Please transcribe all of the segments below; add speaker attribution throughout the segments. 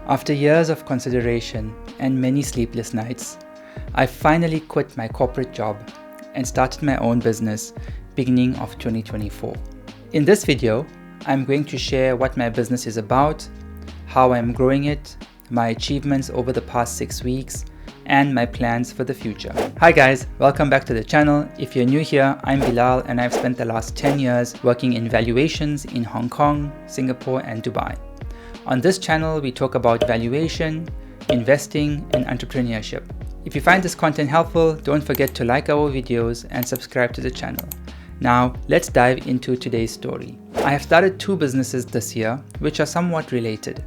Speaker 1: After years of consideration and many sleepless nights, I finally quit my corporate job and started my own business beginning of 2024. In this video, I'm going to share what my business is about, how I'm growing it, my achievements over the past 6 weeks, and my plans for the future. Hi guys, welcome back to the channel. If you're new here, I'm Bilal and I've spent the last 10 years working in valuations in Hong Kong, Singapore, and Dubai. On this channel, we talk about valuation, investing, and entrepreneurship. If you find this content helpful, don't forget to like our videos and subscribe to the channel. Now, let's dive into today's story. I have started 2 businesses this year, which are somewhat related.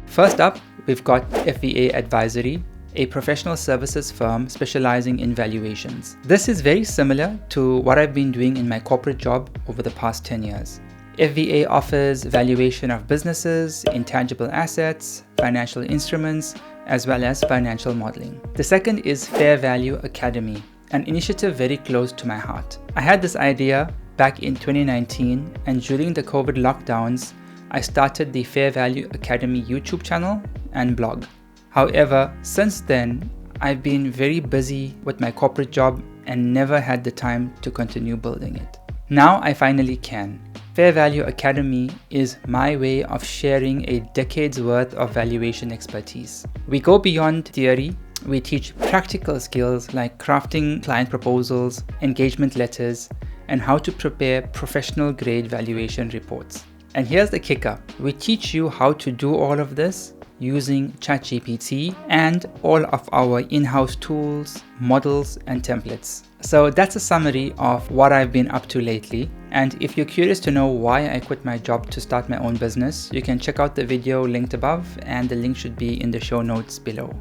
Speaker 1: First up, we've got FVA Advisory, a professional services firm specializing in valuations. This is very similar to what I've been doing in my corporate job over the past 10 years. FVA offers valuation of businesses, intangible assets, financial instruments, as well as financial modeling. The second is Fair Value Academy, an initiative very close to my heart. I had this idea back in 2019, and during the COVID lockdowns, I started the Fair Value Academy YouTube channel and blog. However, since then, I've been very busy with my corporate job and never had the time to continue building it. Now I finally can. Fair Value Academy is my way of sharing a decade's worth of valuation expertise. We go beyond theory. We teach practical skills like crafting client proposals, engagement letters, and how to prepare professional grade valuation reports. And here's the kicker. We teach you how to do all of this using ChatGPT and all of our in-house tools, models, and templates. So that's a summary of what I've been up to lately. And if you're curious to know why I quit my job to start my own business, you can check out the video linked above, and the link should be in the show notes below.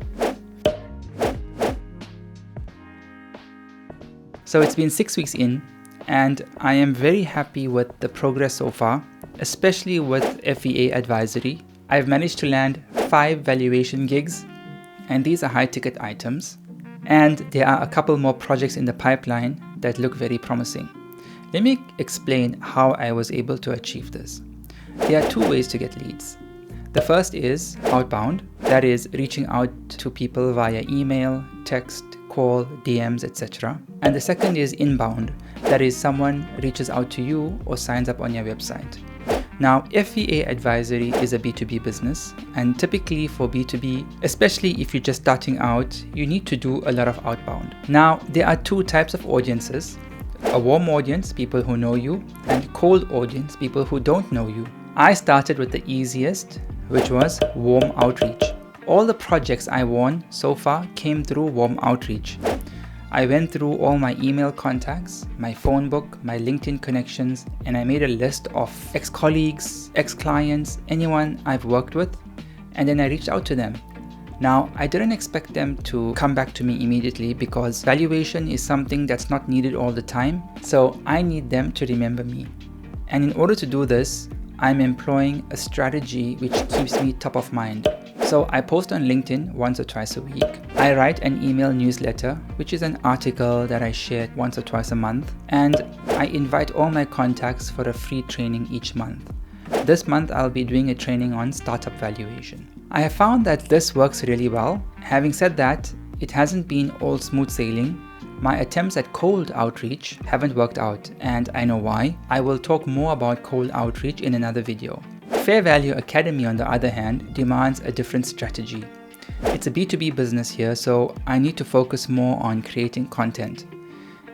Speaker 1: So it's been 6 weeks in, and I am very happy with the progress so far, especially with FVA Advisory. I've managed to land 5 valuation gigs, and these are high ticket items. And there are a couple more projects in the pipeline that look very promising. Let me explain how I was able to achieve this. There are 2 ways to get leads. The first is outbound, that is reaching out to people via email, text, call, DMs, etc. And the second is inbound, that is someone reaches out to you or signs up on your website. Now, FVA Advisory is a B2B business, and typically for B2B, especially if you're just starting out, you need to do a lot of outbound. Now, there are 2 types of audiences: a warm audience, people who know you, and cold audience, people who don't know you. I started with the easiest, which was warm outreach. All the projects I won so far came through warm outreach. I went through all my email contacts, my phone book, my LinkedIn connections, and I made a list of ex-colleagues, ex-clients, anyone I've worked with, and then I reached out to them. Now, I didn't expect them to come back to me immediately because valuation is something that's not needed all the time, so I need them to remember me. And in order to do this, I'm employing a strategy which keeps me top of mind. So I post on LinkedIn once or twice a week. I write an email newsletter, which is an article that I share once or twice a month. And I invite all my contacts for a free training each month. This month, I'll be doing a training on startup valuation. I have found that this works really well. Having said that, it hasn't been all smooth sailing. My attempts at cold outreach haven't worked out, and I know why. I will talk more about cold outreach in another video. Fair Value Academy, on the other hand, demands a different strategy. It's a B2B business here, so I need to focus more on creating content.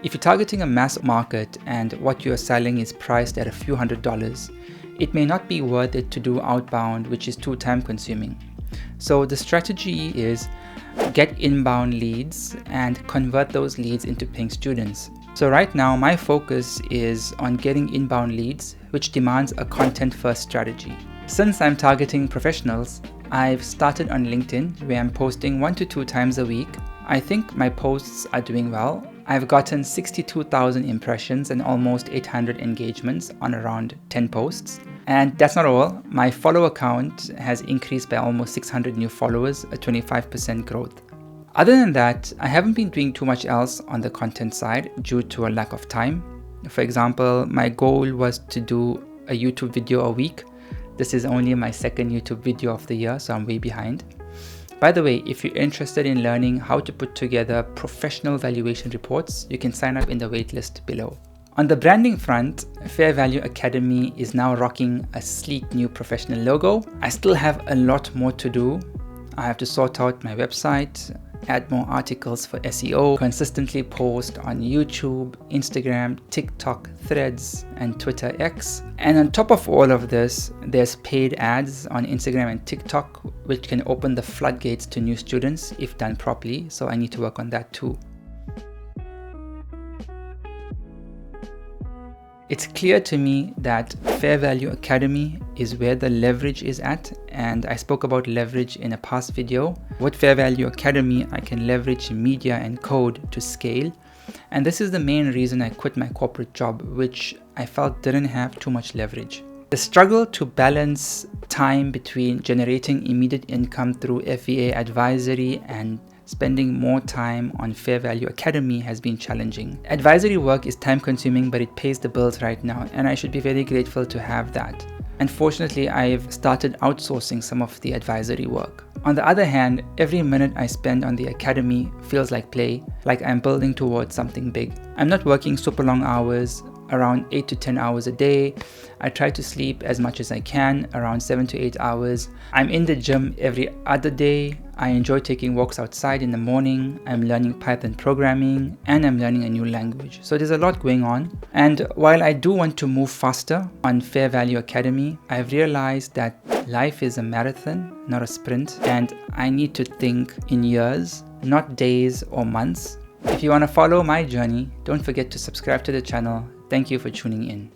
Speaker 1: If you're targeting a mass market and what you're selling is priced at a few $100s, it may not be worth it to do outbound, which is too time consuming. So the strategy is get inbound leads and convert those leads into paying students. So right now, my focus is on getting inbound leads, which demands a content-first strategy. Since I'm targeting professionals, I've started on LinkedIn, where I'm posting 1 to 2 times a week. I think my posts are doing well. I've gotten 62,000 impressions and almost 800 engagements on around 10 posts. And that's not all. My follow account has increased by almost 600 new followers, a 25% growth. Other than that, I haven't been doing too much else on the content side due to a lack of time. For example, my goal was to do a YouTube video a week. This is only my second YouTube video of the year, so I'm way behind. By the way, if you're interested in learning how to put together professional valuation reports, you can sign up in the waitlist below. On the branding front, Fair Value Academy is now rocking a sleek new professional logo. I still have a lot more to do. I have to sort out my website, add more articles for SEO, consistently post on YouTube, Instagram, TikTok, Threads, and Twitter X. And on top of all of this, there's paid ads on Instagram and TikTok, which can open the floodgates to new students if done properly. So I need to work on that too. It's clear to me that Fair Value Academy is where the leverage is at, and I spoke about leverage in a past video. With Fair Value Academy, I can leverage media and code to scale, and this is the main reason I quit my corporate job, which I felt didn't have too much leverage. The struggle to balance time between generating immediate income through FVA advisory and spending more time on Fair Value Academy has been challenging. Advisory work is time consuming, but it pays the bills right now, and I should be very grateful to have that. Unfortunately, I've started outsourcing some of the advisory work. On the other hand, every minute I spend on the academy feels like play, like I'm building towards something big. I'm not working super long hours, around 8 to 10 hours a day. I try to sleep as much as I can, around 7 to 8 hours. I'm in the gym every other day. I enjoy taking walks outside in the morning. I'm learning Python programming, and I'm learning a new language. So there's a lot going on. And while I do want to move faster on Fair Value Academy, I've realized that life is a marathon, not a sprint. And I need to think in years, not days or months. If you want to follow my journey, don't forget to subscribe to the channel. Thank you for tuning in.